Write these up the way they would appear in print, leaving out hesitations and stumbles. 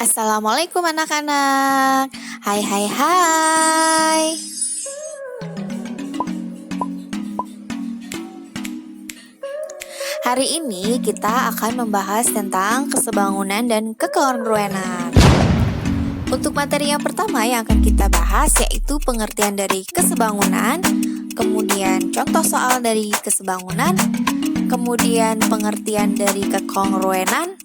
Assalamualaikum anak-anak. Hai hai hai. Hari ini kita akan membahas tentang kesebangunan dan kekongruenan. Untuk materi yang pertama yang akan kita bahas yaitu pengertian dari kesebangunan, kemudian contoh soal dari kesebangunan, kemudian pengertian dari kekongruenan,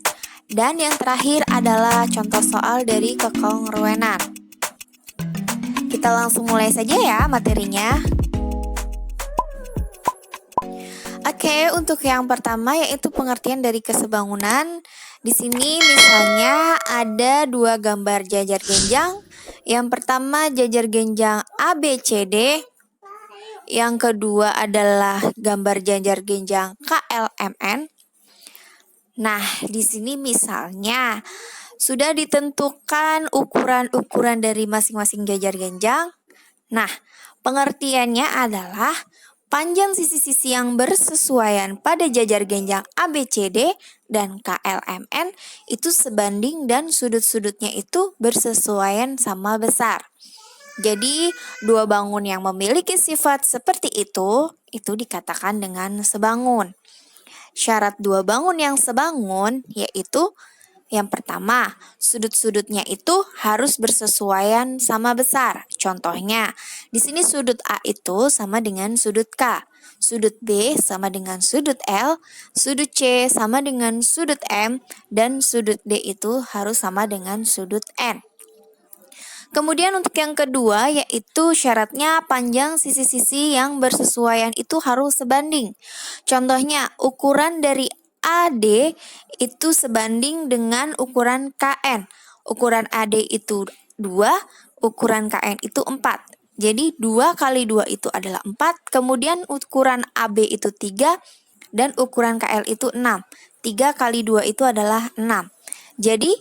dan yang terakhir adalah contoh soal dari kekongruenan. Kita langsung mulai saja ya materinya. Oke, untuk yang pertama yaitu pengertian dari kesebangunan. Di sini misalnya ada dua gambar jajar genjang. Yang pertama jajar genjang ABCD. Yang kedua adalah gambar jajar genjang KLMN. Nah, di sini misalnya sudah ditentukan ukuran-ukuran dari masing-masing jajar genjang. Nah, pengertiannya adalah panjang sisi-sisi yang bersesuaian pada jajar genjang ABCD dan KLMN itu sebanding dan sudut-sudutnya itu bersesuaian sama besar. Jadi, dua bangun yang memiliki sifat seperti itu dikatakan dengan sebangun. Syarat dua bangun yang sebangun yaitu yang pertama, sudut-sudutnya itu harus bersesuaian sama besar. Contohnya, di sini sudut A itu sama dengan sudut K, sudut B sama dengan sudut L, sudut C sama dengan sudut M, dan sudut D itu harus sama dengan sudut N. Kemudian untuk yang kedua yaitu syaratnya panjang sisi-sisi yang bersesuaian itu harus sebanding. Contohnya ukuran dari AD itu sebanding dengan ukuran KN. Ukuran AD itu 2, ukuran KN itu 4. Jadi 2 kali 2 itu adalah 4, kemudian ukuran AB itu 3, dan ukuran KL itu 6. 3 kali 2 itu adalah 6. Jadi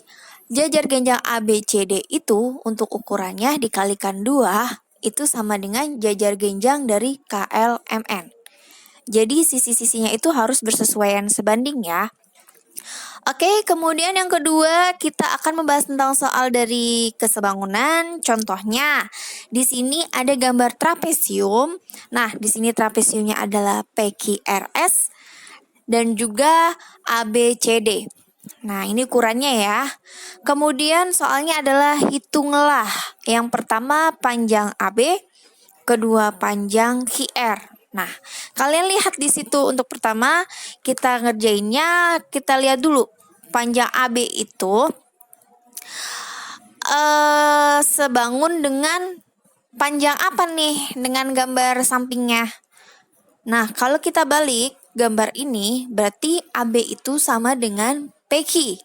jajar genjang ABCD itu untuk ukurannya dikalikan 2 itu sama dengan jajar genjang dari KLMN. Jadi sisi-sisinya itu harus bersesuaian sebanding ya. Oke, kemudian yang kedua kita akan membahas tentang soal dari kesebangunan. Contohnya, di sini ada gambar trapesium. Nah, di sini trapesiumnya adalah PQRS dan juga ABCD. Nah, ini ukurannya ya. Kemudian soalnya adalah hitunglah. Yang pertama panjang AB, kedua panjang QR. Nah, kalian lihat di situ untuk pertama kita ngerjainnya, kita lihat dulu. Panjang AB itu sebangun dengan panjang apa nih dengan gambar sampingnya? Nah, kalau kita balik gambar ini berarti AB itu sama dengan PQ.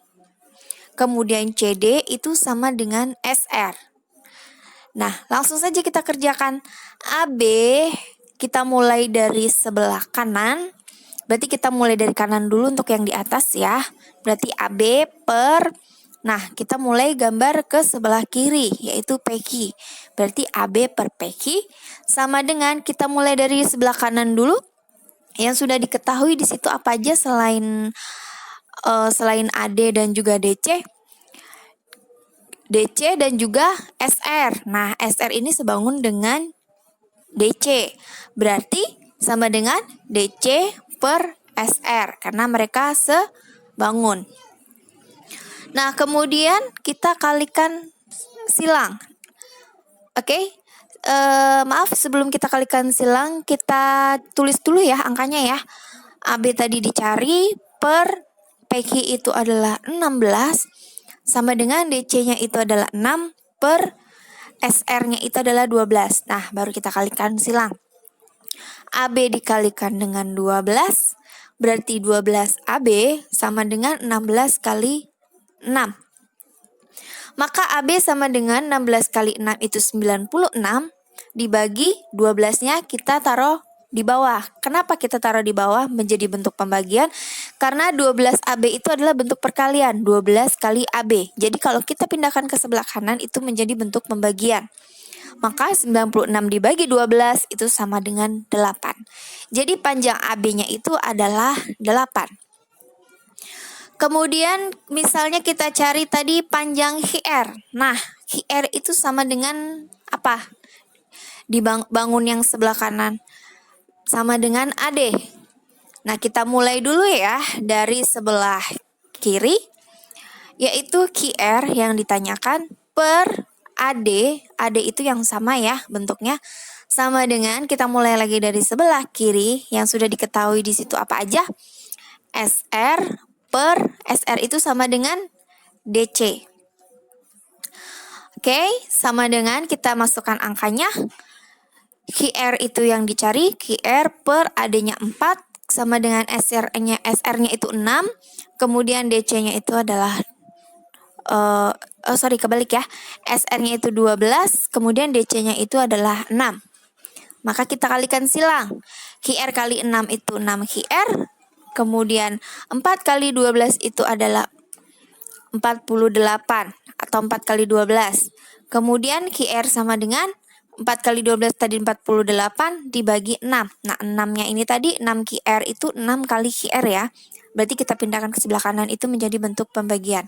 Kemudian CD itu sama dengan SR. Nah, langsung saja kita kerjakan. AB kita mulai dari sebelah kanan. Berarti kita mulai dari kanan dulu untuk yang di atas ya. Berarti AB per, nah kita mulai gambar ke sebelah kiri yaitu PQ. Berarti AB per PQ sama dengan kita mulai dari sebelah kanan dulu. Yang sudah diketahui di situ apa aja selain AD dan juga DC dan juga SR. Nah, SR ini sebangun dengan DC. Berarti sama dengan DC per SR karena mereka sebangun. Nah, kemudian kita kalikan silang. Oke. Maaf sebelum kita kalikan silang kita tulis dulu ya angkanya ya. AB tadi dicari per PQ itu adalah 16 sama dengan DC-nya itu adalah 6 per SR-nya itu adalah 12. Nah, baru kita kalikan silang. AB dikalikan dengan 12 berarti 12 AB sama dengan 16 kali 6. Maka AB sama dengan 16 kali 6 itu 96, dibagi 12-nya kita taruh di bawah. Kenapa kita taruh di bawah menjadi bentuk pembagian? Karena 12 AB itu adalah bentuk perkalian, 12 kali AB. Jadi kalau kita pindahkan ke sebelah kanan itu menjadi bentuk pembagian. Maka 96 dibagi 12 itu sama dengan 8. Jadi panjang AB-nya itu adalah 8. Kemudian misalnya kita cari tadi panjang QR. Nah, QR itu sama dengan apa? Di bangun yang sebelah kanan. Sama dengan AD. Nah, kita mulai dulu ya dari sebelah kiri, yaitu QR yang ditanyakan per AD. AD itu yang sama ya bentuknya. Sama dengan kita mulai lagi dari sebelah kiri yang sudah diketahui di situ apa aja. SR per SR itu sama dengan DC. Oke, sama dengan kita masukkan angkanya. QR itu yang dicari, QR per AD-nya 4 sama dengan SR-nya itu 6. Kemudian DC-nya itu adalah kebalik ya. SR-nya itu 12, kemudian DC-nya itu adalah 6. Maka kita kalikan silang. QR kali 6 itu 6 QR. Kemudian 4 kali 12 itu adalah 48 atau 4 kali 12. Kemudian QR sama dengan 4 kali 12 tadi 48 dibagi 6. Nah 6-nya ini tadi 6 QR itu 6 kali QR ya. Berarti kita pindahkan ke sebelah kanan itu menjadi bentuk pembagian.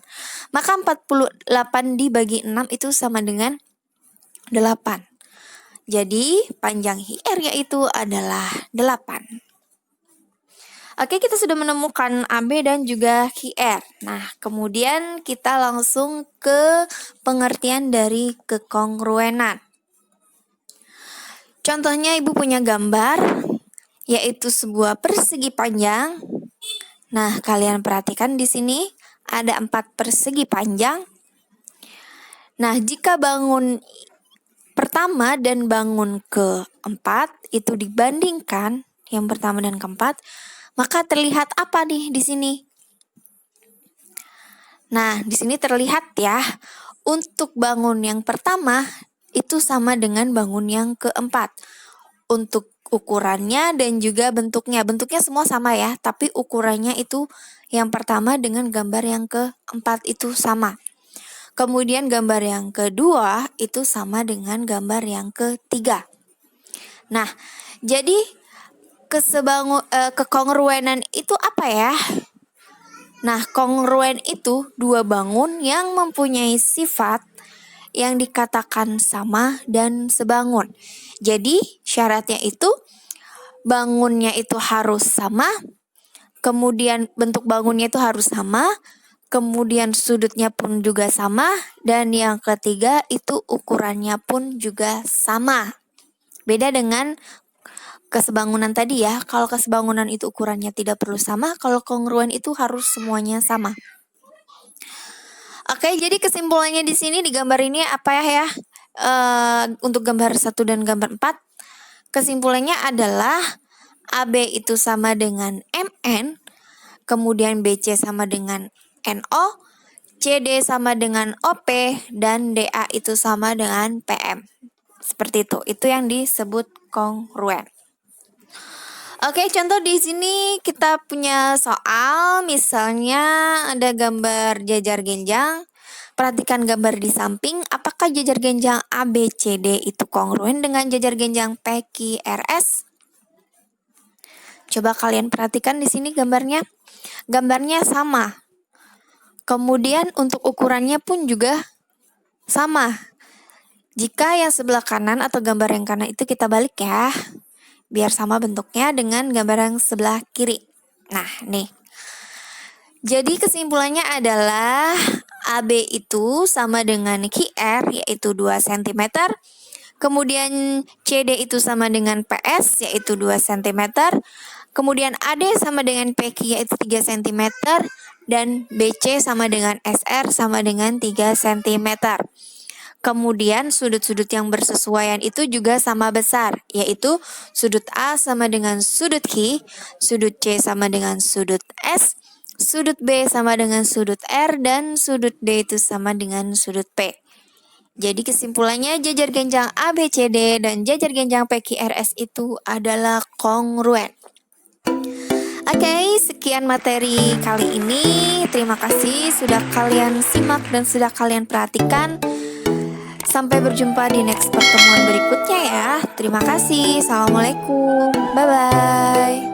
Maka 48 dibagi 6 itu sama dengan 8. Jadi panjang QR yaitu adalah 8. Oke, kita sudah menemukan AB dan juga QR. Nah, kemudian kita langsung ke pengertian dari kekongruenan. Contohnya Ibu punya gambar, yaitu sebuah persegi panjang. Nah, kalian perhatikan di sini ada 4 persegi panjang. Nah, jika bangun pertama dan bangun keempat itu dibandingkan yang pertama dan keempat, maka terlihat apa nih di sini? Nah, di sini terlihat ya, untuk bangun yang pertama itu sama dengan bangun yang keempat. Untuk ukurannya dan juga bentuknya. Bentuknya semua sama ya, tapi ukurannya itu yang pertama dengan gambar yang keempat itu sama. Kemudian gambar yang kedua itu sama dengan gambar yang ketiga. Nah, jadi kekongruenan itu apa ya? Nah, kongruen itu dua bangun yang mempunyai sifat yang dikatakan sama dan sebangun. Jadi, syaratnya itu bangunnya itu harus sama, kemudian bentuk bangunnya itu harus sama, kemudian sudutnya pun juga sama, dan yang ketiga itu ukurannya pun juga sama. Beda dengan kesebangunan tadi ya, kalau kesebangunan itu ukurannya tidak perlu sama, kalau kongruen itu harus semuanya sama. Oke, jadi kesimpulannya di sini di gambar ini apa ya? Untuk gambar 1 dan gambar 4, kesimpulannya adalah AB itu sama dengan MN, kemudian BC sama dengan NO, CD sama dengan OP, dan DA itu sama dengan PM. Seperti itu yang disebut kongruen. Oke, contoh di sini kita punya soal, misalnya ada gambar jajar genjang. Perhatikan gambar di samping, apakah jajar genjang ABCD itu kongruen dengan jajar genjang PQRS? Coba kalian perhatikan di sini gambarnya. Gambarnya sama. Kemudian untuk ukurannya pun juga sama. Jika yang sebelah kanan atau gambar yang kanan itu kita balik ya, biar sama bentuknya dengan gambar yang sebelah kiri. Nah, nih. Jadi kesimpulannya adalah AB itu sama dengan QR, yaitu 2 cm. Kemudian CD itu sama dengan PS, yaitu 2 cm. Kemudian AD sama dengan PQ, yaitu 3 cm. Dan BC sama dengan SR sama dengan 3 cm. Kemudian sudut-sudut yang bersesuaian itu juga sama besar, yaitu sudut A sama dengan sudut Q, sudut C sama dengan sudut S, sudut B sama dengan sudut R, dan sudut D itu sama dengan sudut P. Jadi kesimpulannya jajar genjang ABCD dan jajar genjang PQRS itu adalah kongruen. Oke, sekian materi kali ini. Terima kasih sudah kalian simak dan sudah kalian perhatikan. Sampai berjumpa di next pertemuan berikutnya ya. Terima kasih. Assalamualaikum. Bye-bye.